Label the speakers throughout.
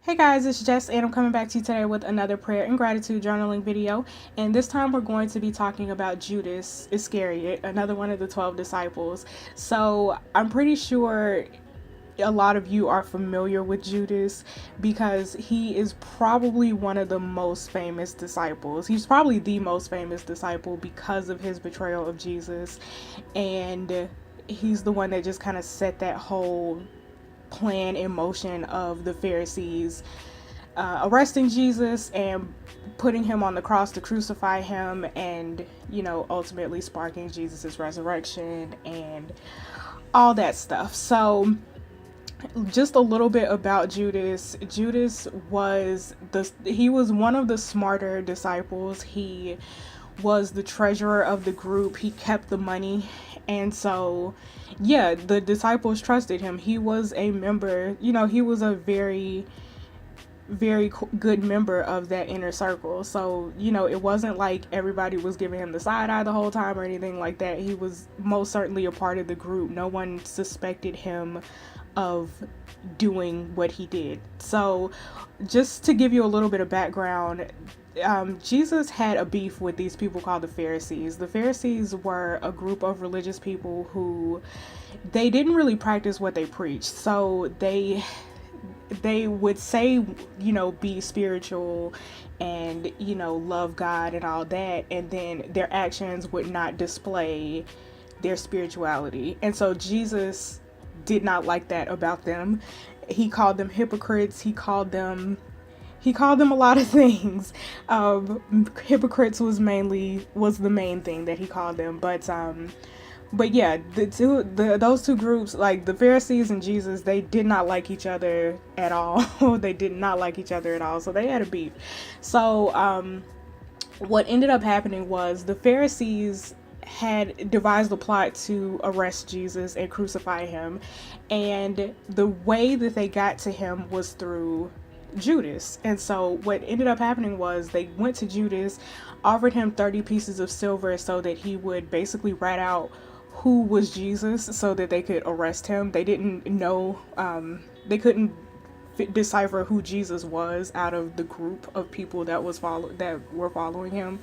Speaker 1: Hey guys, it's Jess and I'm coming back to you today with another prayer and gratitude journaling video. And this time we're going to be talking about Judas Iscariot, another one of the 12 disciples. So I'm pretty sure a lot of you are familiar with Judas because he is probably one of the most famous disciples. He's probably the most famous disciple because of his betrayal of Jesus. And he's the one that just kind of set that whole plan in motion of the Pharisees arresting Jesus and putting him on the cross to crucify him, and ultimately sparking Jesus's resurrection and all that stuff. So just a little bit about Judas. Judas was one of the smarter disciples. He was the treasurer of the group. He kept the money. And so, yeah, the disciples trusted him. He was a member, he was a very, very good member of that inner circle. So, it wasn't like everybody was giving him the side eye the whole time or anything like that. He was most certainly a part of the group. No one suspected him of doing what he did. So, just to give you a little bit of background, Jesus had a beef with these people called the Pharisees. The Pharisees were a group of religious people who they didn't really practice what they preached. So they would say, be spiritual and, love God and all that, and then their actions would not display their spirituality. And so Jesus did not like that about them. He called them hypocrites. He called them a lot of things. Hypocrites was the main thing that he called them. But yeah, those two groups, like the Pharisees and Jesus, they did not like each other at all. They did not like each other at all. So they had a beef. So what ended up happening was the Pharisees had devised a plot to arrest Jesus and crucify him. And the way that they got to him was through Judas. And so what ended up happening was they went to Judas, offered him 30 pieces of silver so that he would basically rat out who was Jesus so that they could arrest him. They didn't know, they couldn't decipher who Jesus was out of the group of people that were following him.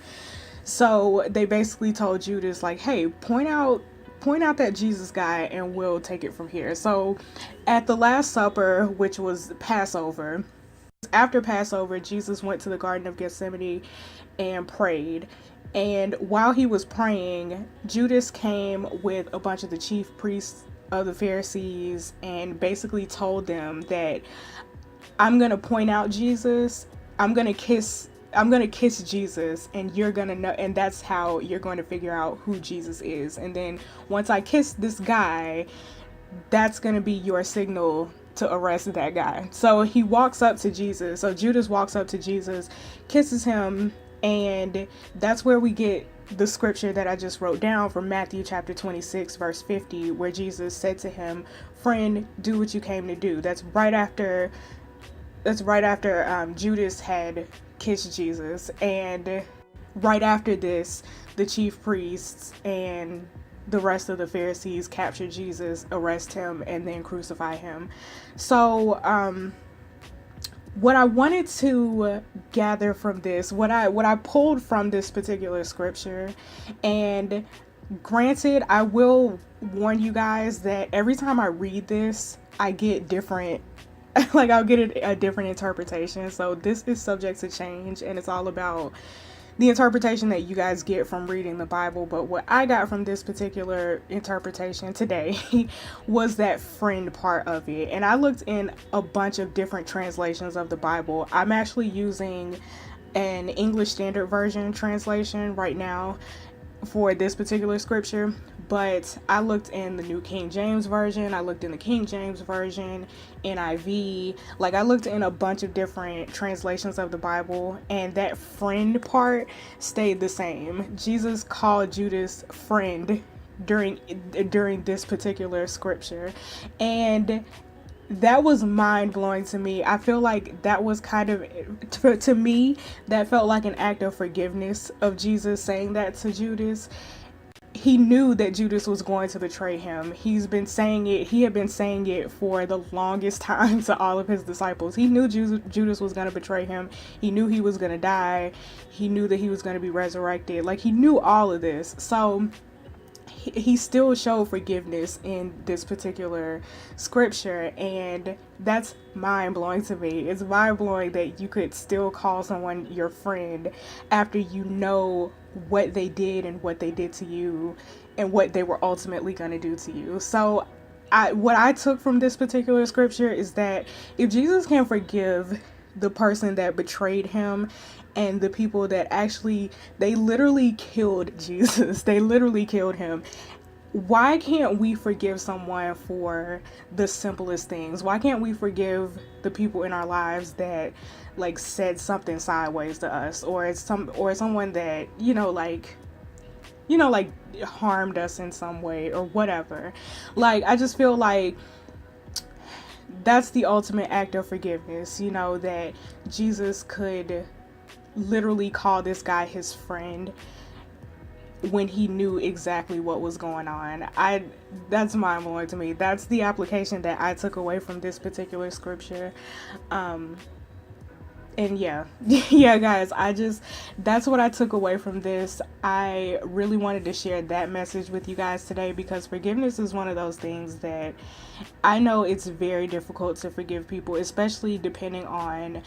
Speaker 1: So they basically told Judas, like, hey, point out that Jesus guy and we'll take it from here. So at the Last Supper, which was Passover, after Passover, Jesus went to the Garden of Gethsemane and prayed. And while he was praying, Judas came with a bunch of the chief priests of the Pharisees and basically told them that I'm going to point out Jesus, I'm going to kiss Jesus, and you're going to know, and that's how you're going to figure out who Jesus is. And then once I kiss this guy, that's going to be your signal to arrest that guy. So he walks up to Jesus. So Judas walks up to Jesus, kisses him, and that's where we get the scripture that I just wrote down from Matthew chapter 26, verse 50, where Jesus said to him, "Friend, do what you came to do." That's right after Judas had kissed Jesus. And right after this, the chief priests and the rest of the Pharisees capture Jesus, arrest him, and then crucify him. So what I wanted to gather from this, what I pulled from this particular scripture, and granted, I will warn you guys that every time I read this, I get different like I'll get a different interpretation. So this is subject to change, and it's all about the interpretation that you guys get from reading the Bible. But what I got from this particular interpretation today was that friend part of it. And I looked in a bunch of different translations of the Bible. I'm actually using an English Standard Version translation right now for this particular scripture, but I looked in the New King James Version, I looked in the King James Version, NIV, like I looked in a bunch of different translations of the Bible, and that friend part stayed the same. Jesus called Judas friend during this particular scripture, and that was mind-blowing to me. I feel like that was kind of, to me, that felt like an act of forgiveness of Jesus saying that to Judas. he knew that Judas was going to betray him. He's been saying it. He had been saying it for the longest time to all of his disciples. He knew Judas was going to betray him. He knew he was going to die. He knew that he was going to be resurrected. Like, he knew all of this. So he still showed forgiveness in this particular scripture, and that's mind-blowing to me. It's mind-blowing that you could still call someone your friend after you know what they did and what they did to you and what they were ultimately going to do to you. So what I took from this particular scripture is that if Jesus can forgive the person that betrayed him and the people that actually, they literally killed Jesus, they literally killed him, why can't we forgive someone for the simplest things? Why can't we forgive the people in our lives that like said something sideways to us, or someone that like harmed us in some way or whatever? Like, I just feel like that's the ultimate act of forgiveness, that Jesus could literally call this guy his friend when he knew exactly what was going on. That's mind-blowing to me. That's the application that I took away from this particular scripture. And yeah, guys, that's what I took away from this. I really wanted to share that message with you guys today, because forgiveness is one of those things that I know it's very difficult to forgive people, especially depending on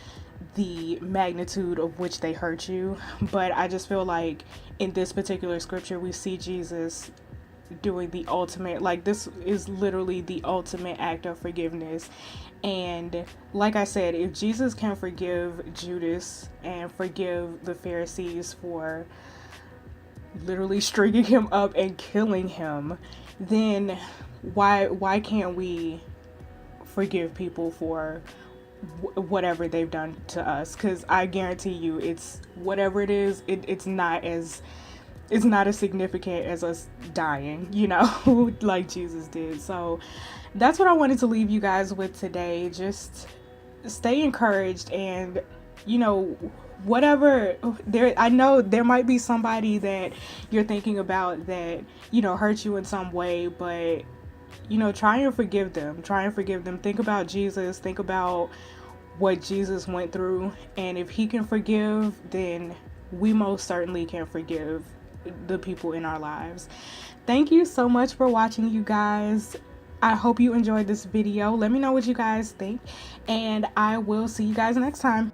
Speaker 1: the magnitude of which they hurt you. But I just feel like in this particular scripture, we see Jesus doing the ultimate, like, this is literally the ultimate act of forgiveness. And like I said, if Jesus can forgive Judas and forgive the Pharisees for literally stringing him up and killing him, then why can't we forgive people for whatever they've done to us? Because I guarantee you, it's whatever it is, it's not as significant as us dying, like Jesus did. So that's what I wanted to leave you guys with today. Just stay encouraged, and whatever I know there might be somebody that you're thinking about that hurt you in some way, but try and forgive them. Think about Jesus. Think about what Jesus went through, and if he can forgive, then we most certainly can forgive the people in our lives. Thank you so much for watching, you guys. I hope you enjoyed this video. Let me know what you guys think, and I will see you guys next time.